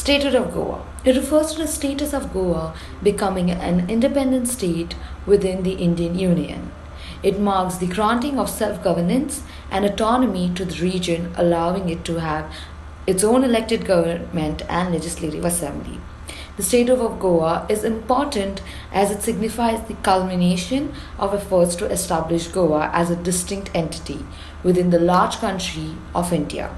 Statehood of Goa. It refers to the status of Goa becoming an independent state within the Indian Union. It marks the granting of self governance and autonomy to the region, allowing it to have its own elected government and legislative assembly. The statehood of Goa is important as it signifies the culmination of efforts to establish Goa as a distinct entity within the large country of India.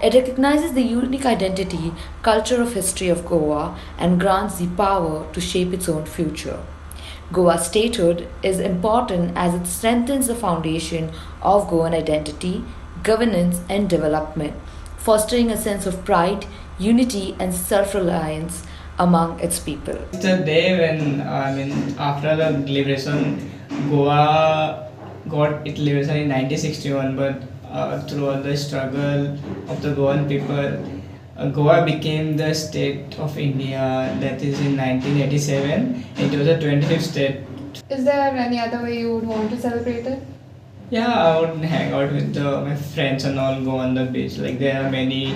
It recognizes the unique identity, culture of history of Goa and grants the power to shape its own future. Goa's statehood is important as it strengthens the foundation of Goan identity, governance and development, fostering a sense of pride, unity and self-reliance among its people. It's the day when, after the liberation, Goa got its liberation in 1961, but throughout the struggle of the Goan people, Goa became the state of India, that is in 1987. It was the 25th state. Is there any other way you would want to celebrate it? Yeah, I would hang out with my friends and all, go on the beach. Like there are many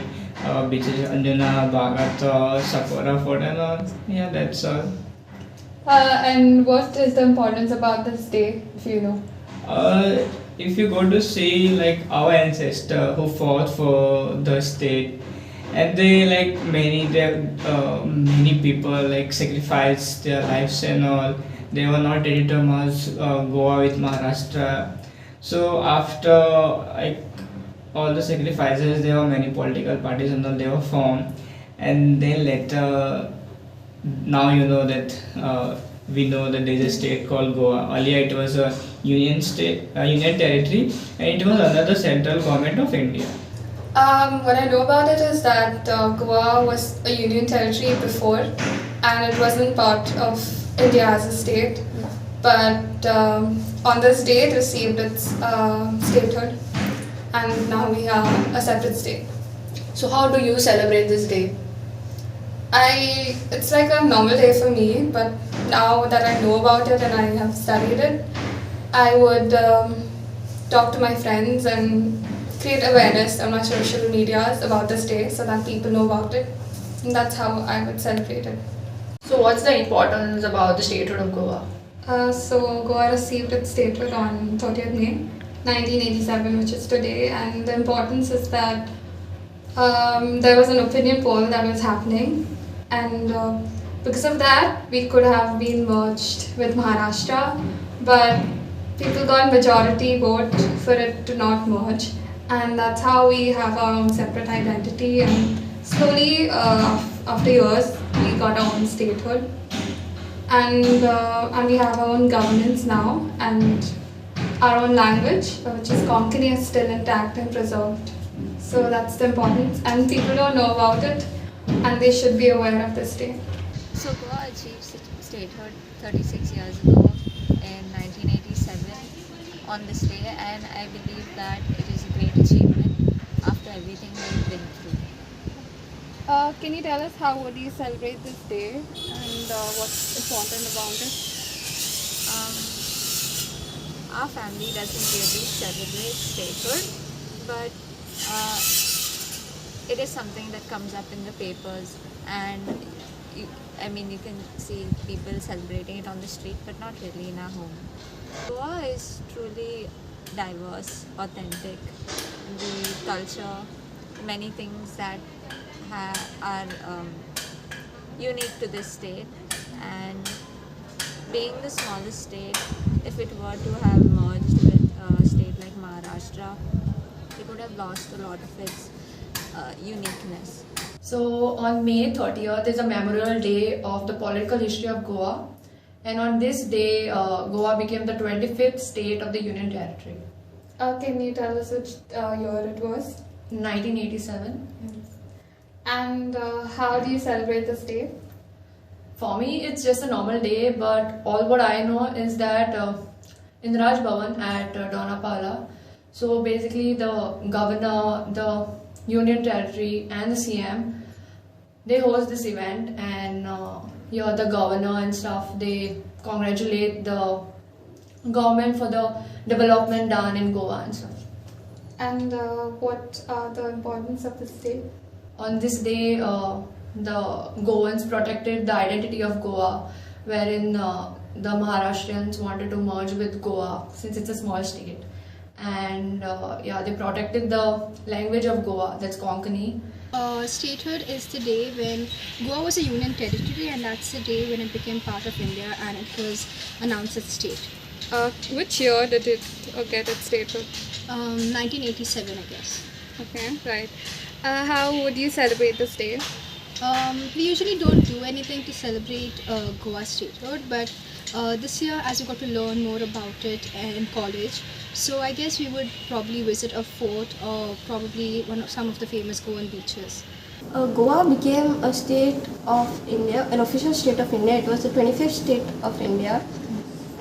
beaches, Anjuna, Bhagat, Sapora Fort and all. Yeah, that's all. And what is the importance about this day, if you know? If you go to see like our ancestor who fought for the state, and they like many people like sacrificed their lives and all. They were not ready to merge Goa with Maharashtra. So after like all the sacrifices, there were many political parties and all, they were formed, and then later, now you know that we know that there is a state called Goa. Earlier it was a union state, union territory, and it was another central government of India. What I know about it is that Goa was a union territory before, and it wasn't part of India as a state. But on this day, it received its statehood, and now we have a separate state. So how do you celebrate this day? It's like a normal day for me, but now that I know about it and I have studied it, I would talk to my friends and create awareness on my social medias about this day so that people know about it. And that's how I would celebrate it. So what's the importance about the statehood of Goa? So Goa received its statehood on 30th May 1987, which is today, and the importance is that there was an opinion poll that was happening, and because of that we could have been merged with Maharashtra, but people got majority vote for it to not merge, and that's how we have our own separate identity, and slowly after years we got our own statehood, and we have our own governance now, and our own language, which is Konkani, is still intact and preserved. So that's the importance, and people don't know about it, and they should be aware of this day. So Goa achieved statehood 36 years ago in 1987 on this day, and I believe that it is a great achievement after everything we've been through. Can you tell us how would you celebrate this day and what's important about it? Our family doesn't really celebrate statehood, but it is something that comes up in the papers, and you can see people celebrating it on the street, but not really in our home. Goa is truly diverse, authentic. The culture, many things that are unique to this state, and being the smallest state, if it were to have merged with a state like Maharashtra, it would have lost a lot of its uniqueness. So on May 30th is a memorial day of the political history of Goa, and on this day Goa became the 25th state of the Union Territory. Can you tell us which year it was? 1987. Yes. And how do you celebrate this day? For me, it's just a normal day, but all what I know is that in the Raj Bhavan at Donapala, so basically the governor, the Union Territory and the CM, they host this event, and here the governor and stuff, they congratulate the government for the development done in Goa and stuff. And what are the importance of this day? On this day, the Goans protected the identity of Goa, wherein the Maharashtrians wanted to merge with Goa since it's a small state. And they protected the language of Goa, that's Konkani. Statehood is the day when Goa was a union territory, and that's the day when it became part of India and it was announced as a state. Which year did it get its statehood? 1987, I guess. Okay, right. How would you celebrate this day? We usually don't do anything to celebrate Goa statehood, but this year, as we got to learn more about it in college, so I guess we would probably visit a fort or probably some of the famous Goan beaches. Goa became a state of India, an official state of India. It was the 25th state of India,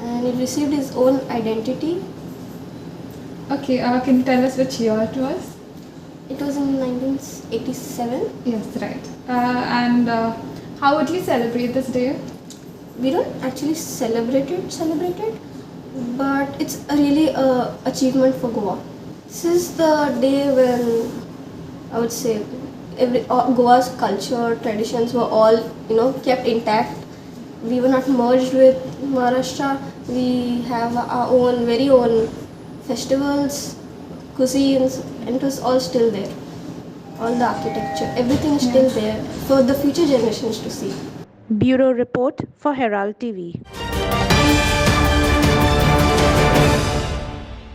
and it received its own identity. Okay, can you tell us which year it was? It was in 1987. Yes, right. And how would you celebrate this day? We don't actually celebrate it, but it's a really achievement for Goa. This is the day when I would say Goa's culture, traditions were all kept intact. We were not merged with Maharashtra. We have our own very own festivals, cuisines, and it was all still there. All the architecture, everything is still there for the future generations to see. Bureau Report for Herald TV.